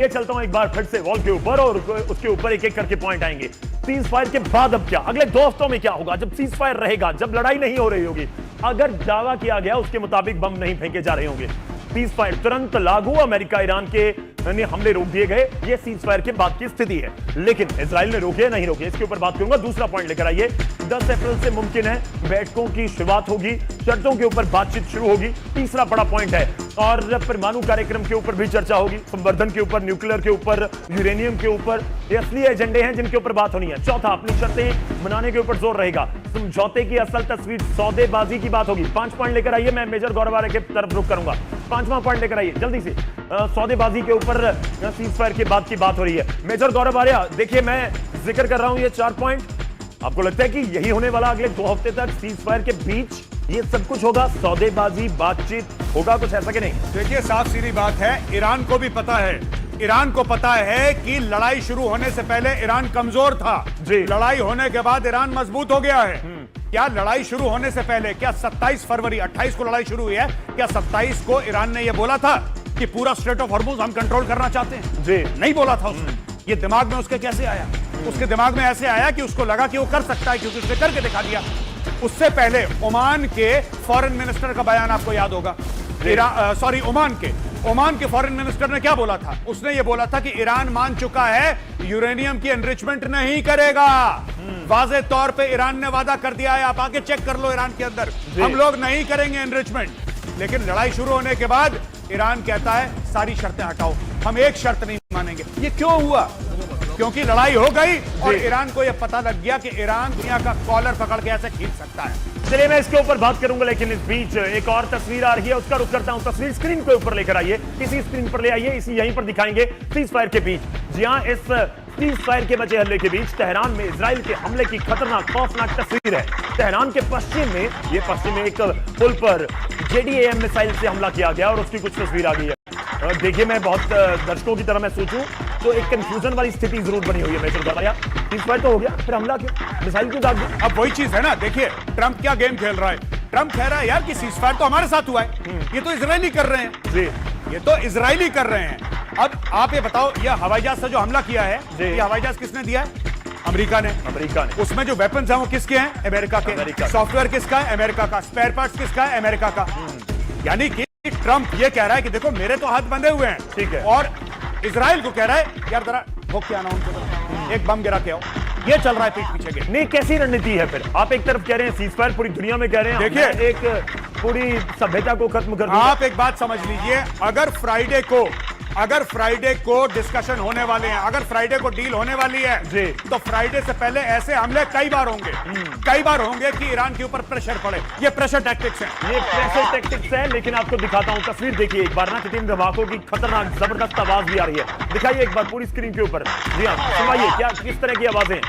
ये चलता हूं एक बार फिर से वॉल के ऊपर और उसके ऊपर एक एक करके पॉइंट आएंगे। सीज फायर के बाद अब क्या, अगले 2 हफ्तों में क्या होगा, जब सीज फायर रहेगा, जब लड़ाई नहीं हो रही होगी, अगर दावा किया गया उसके मुताबिक बम नहीं फेंके जा रहे होंगे, सीज फायर तुरंत लागू, अमेरिका ईरान के हमले रोक दिए गए, ये सीज फायर के बाद की स्थिति है। लेकिन इजराइल ने रोके नहीं रोके, इसके ऊपर बात करूंगा। दूसरा पॉइंट लेकर आइए, 10 अप्रैल से मुमकिन है बैठकों की शुरुआत होगी, शर्तों के ऊपर बातचीत शुरू होगी। तीसरा बड़ा पॉइंट है, और परमाणु कार्यक्रम के ऊपर भी चर्चा होगी, संवर्धन के ऊपर, न्यूक्लियर के ऊपर, यूरेनियम के ऊपर, ये असली एजेंडे हैं जिनके ऊपर बात होनी है। चौथा, अपनी शर्तें मनाने के ऊपर जोर रहेगा, समझौते की असल तस्वीर, सौदेबाजी की बात होगी। 5 पॉइंट लेकर आइए, मैं मेजर गौरव आर्य के तरफ रुख करूंगा। 5वां पॉइंट लेकर आइए जल्दी से, सौदेबाजी के ऊपर सीज फायर के बाद की बात हो रही है। मेजर गौरव आर्य, देखिए मैं जिक्र कर रहा हूं ये 4 पॉइंट, आपको लगता है कि यही होने वाला अगले 2 हफ्ते तक सीज फायर के बीच ये सब कुछ होगा, सौदेबाजी, बातचीत होगा, कुछ ऐसा कि नहीं? देखिए साफ सीधी बात है, ईरान को भी पता है, ईरान को पता है कि लड़ाई शुरू होने से पहले ईरान कमजोर था, लड़ाई होने के बाद ईरान मजबूत हो गया है। क्या लड़ाई शुरू होने से पहले, क्या 27 फरवरी 28 को लड़ाई शुरू हुई है, क्या 27 को ईरान ने यह बोला था कि पूरा स्ट्रेट ऑफ हॉर्मुज हम कंट्रोल करना चाहते हैं? जी नहीं बोला था उसने। ये दिमाग में उसके कैसे आया? उसके दिमाग में ऐसे आया कि उसको लगा कि वो कर सकता है, क्योंकि उसने करके दिखा दिया। उससे पहले ओमान के फॉरेन मिनिस्टर का बयान आपको याद होगा, ओमान के फॉरेन मिनिस्टर ने क्या बोला था? उसने ये बोला था कि ईरान मान चुका है यूरेनियम की एनरिचमेंट नहीं करेगा। वाज़े तौर पे ईरान ने वादा कर दिया है, आप आके चेक कर लो ईरान के अंदर, हम लोग नहीं करेंगे एनरिचमेंट। लेकिन लड़ाई शुरू होने के बाद ईरान कहता है सारी शर्तें हटाओ, हम एक शर्त नहीं मानेंगे। ये क्यों हुआ? क्योंकि लड़ाई हो गई और ईरान को यह पता लग गया कि ईरान दुनिया का कॉलर पकड़ के ऐसे खींच सकता है। चलिए मैं इसके ऊपर बात करूंगा, लेकिन इस बीच एक और तस्वीर आ रही है, उसका रुख करता हूं। तस्वीर स्क्रीन के ऊपर लेकर आइए, इसी स्क्रीन पर ले आइए, इसी यहीं पर दिखाएंगे सीज फायर के बीच। जी हां, इस सीज फायर के बचे हल्ले के बीच तेहरान में इजराइल के हमले की खतरनाक खौफनाक तस्वीर है। तेहरान के पश्चिम में, ये पश्चिम में एक पुल पर JDAM मिसाइल से हमला किया गया और उसकी कुछ तस्वीर आ गई है। देखिए मैं बहुत दर्शकों की तरह मैं सोचूं तो एक कंफ्यूजन वाली स्थिति जरूर बनी हुई है। मेजर गौरव, सीज फायर तो हो गया, फिर हमला क्यों, मिसाइल क्यों दाग दी? अब वही चीज है ना, देखिए ट्रंप क्या गेम खेल रहा है। ट्रंप कह रहा है यार कि सीज फायर तो हमारे साथ हुआ है, ये तो इजरायली कर रहे हैं। जी, ये तो इजरायली कर रहे हैं। अब आप ये बताओ, ये हवाई जहाज से जो हमला किया है, ये हवाई जहाज किसने दिया है? अमेरिका ने। उसमें जो वेपन्स हैं वो किसके हैं? अमेरिका के। सॉफ्टवेयर किसका है? अमेरिका का। स्पेयर पार्ट्स किसका है? अमेरिका का। यानी कि ट्रंप ये कह रहा है कि देखो मेरे तो हाथ बंधे हुए हैं, ठीक है, और इजराइल को कह रहा है यार जरा भोग के आना उनको, एक बम गिरा के आओ। ये चल रहा है पीठ पीछे के। नहीं, कैसी रणनीति है फिर? आप एक तरफ कह रहे हैं सीज फायर पूरी दुनिया में कह रहे हैं, देखिए एक पूरी सभ्यता को खत्म कर, आप एक बात समझ लीजिए, अगर फ्राइडे को डिस्कशन होने वाले हैं, अगर फ्राइडे को डील होने वाली है जी, तो फ्राइडे से पहले ऐसे हमले कई बार होंगे कि ईरान के ऊपर प्रेशर पड़े। ये प्रेशर टैक्टिक्स है, ये प्रेशर टैक्टिक्स है। लेकिन आपको दिखाता हूं तस्वीर, देखिए एक बार ना, कितनी धमाकों की खतरनाक जबरदस्त आवाज भी आ रही है। दिखाइए एक बार पूरी स्क्रीन के ऊपर। जी हाँ, सुनाइए क्या, किस तरह की आवाजें?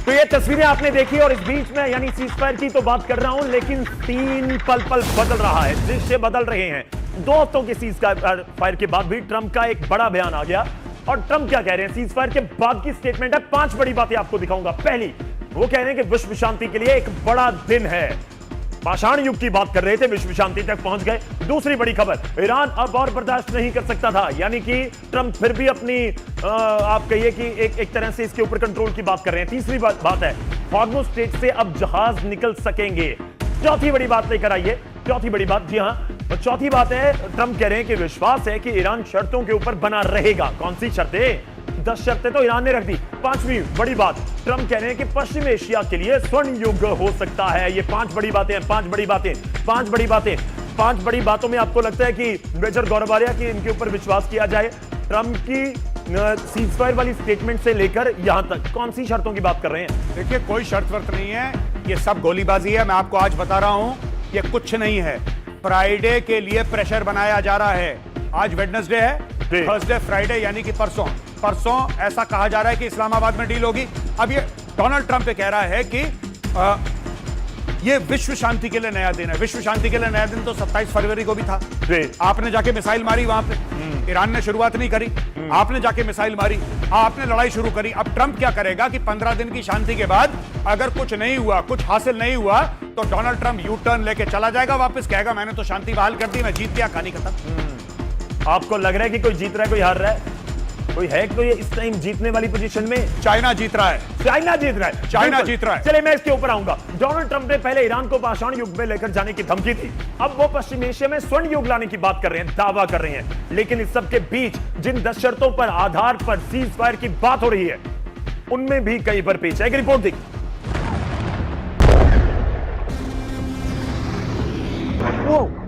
तो ये तस्वीरें आपने देखी, और इस बीच में यानी सीज फायर की तो बात कर रहा हूं, लेकिन सीन पल पल बदल रहा है, दृश्य बदल रहे हैं। 2 हफ्तों के सीज फायर के बाद भी ट्रंप का एक बड़ा बयान आ गया, और ट्रंप क्या कह रहे हैं? सीज फायर के बाद की स्टेटमेंट है, 5 बड़ी बातें आपको दिखाऊंगा। पहली, वो कह रहे हैं कि विश्व शांति के लिए एक बड़ा दिन है। पाषाण युग की बात कर रहे थे, विश्व शांति तक पहुंच गए। दूसरी बड़ी खबर, ईरान अब और बर्दाश्त नहीं कर सकता था, यानी कि ट्रंप फिर भी अपनी आप कहिए कि एक तरह से इसके ऊपर कंट्रोल की बात कर रहे हैं। तीसरी बात है, हॉर्मुज़ स्ट्रेट से अब जहाज निकल सकेंगे। चौथी बड़ी बात लेकर आइए, चौथी बड़ी बात, जी हां, चौथी बात है, ट्रंप कह रहे हैं कि विश्वास है कि ईरान शर्तों के ऊपर बना रहेगा। कौन सी शर्तें? 10 शर्तें तो ईरान ने रख दी। 5वीं बड़ी बात, ट्रंप कह रहे हैं कि पश्चिम एशिया के लिए स्वर्ण युग हो सकता है। ये 5 बड़ी बातें हैं, 5 बड़ी बातें, 5 बड़ी बातें। 5 बड़ी बातों में आपको लगता है कि मेजर गौरव आर्य कि इनके ऊपर विश्वास किया जाए? ट्रंप की सीज फायर वाली स्टेटमेंट से लेकर यहां तक कौन सी शर्तों की बात कर रहे हैं? देखिए कोई शर्त वर्त नहीं है, ये सब गोलीबाजी है। मैं आपको आज बता रहा हूं, ये कुछ नहीं है। फ्राइडे के लिए प्रेशर बनाया जा रहा है। आज वेडनेसडे है, थर्सडे फ्राइडे यानी कि परसों ऐसा कहा जा रहा है कि इस्लामाबाद में डील होगी। अब ये डोनाल्ड ट्रंप कह रहा है कि ये विश्व शांति के लिए नया दिन है। विश्व शांति के लिए नया दिन तो 27 फरवरी को भी था, आपने जाके मिसाइल मारी वहां पे। ईरान ने शुरुआत नहीं करी, आपने जाके मिसाइल मारी, आपने लड़ाई शुरू करी। अब ट्रंप क्या करेगा कि 15 दिन की शांति के बाद अगर कुछ नहीं हुआ, कुछ हासिल नहीं हुआ, तो डोनाल्ड ट्रंप यू टर्न लेके चला जाएगा वापस, कहेगा मैंने तो शांति बहाल कर दी, मैं जीत गया, कहानी खत्म। आपको लग रहा है कि कोई जीत रहा है, कोई हार रहा है? कोई है कोई इस टाइम जीतने वाली पोजीशन में? चाइना जीत रहा है, चाइना जीत रहा है, चाइना बिल्कुल। जीत रहा है। चलिए मैं इसके ऊपर आऊंगा। डोनाल्ड ट्रंप ने पहले ईरान को पाषाण युग में लेकर जाने की धमकी दी, अब वो पश्चिम एशिया में स्वर्ण युग लाने की बात कर रहे हैं, दावा कर रहे हैं। लेकिन इस सब के बीच जिन 10 शर्तों पर आधार पर सीज फायर की बात हो रही है, उनमें भी कई पर पेच है। एक रिपोर्ट देखिए। Whoa.